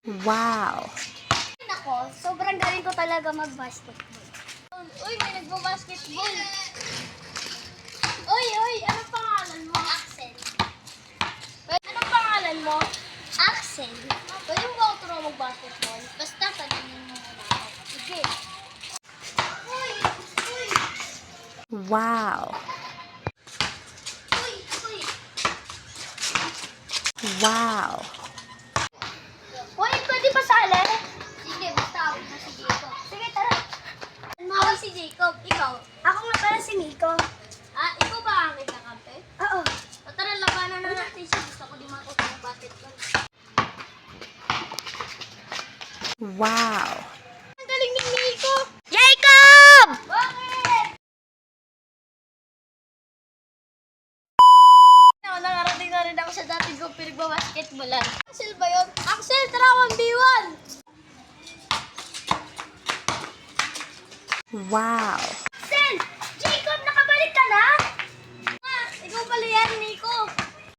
Wow! Ako, sobrang galing ko talaga mag-basketball. Uy, may nagbo-basketball. Uy, anong pangalan mo? Axel. Anong pangalan mo? Axel. Pwede mo ba ako turo mag-basketball? Basta paninin mo muna ako. Sige. Uy! Wow! Uy! Wow! Uy, pwede pa sali? Sige, basta ako na si Jacob. Sige, tara. Ako si Jacob. Ikaw? Ako nga pala si Miko. Ikaw ba ang aking kakampi? Oo. Tara, labanan na natin siya. Gusto ko di makuha ng basketball. Wow! Ang galing ni Miko! Jacob! Bakit? Nakarating na rin ako sa dati ko pinagbabasketballan. Axel ba yun? Axel, tara 1v1! Wow!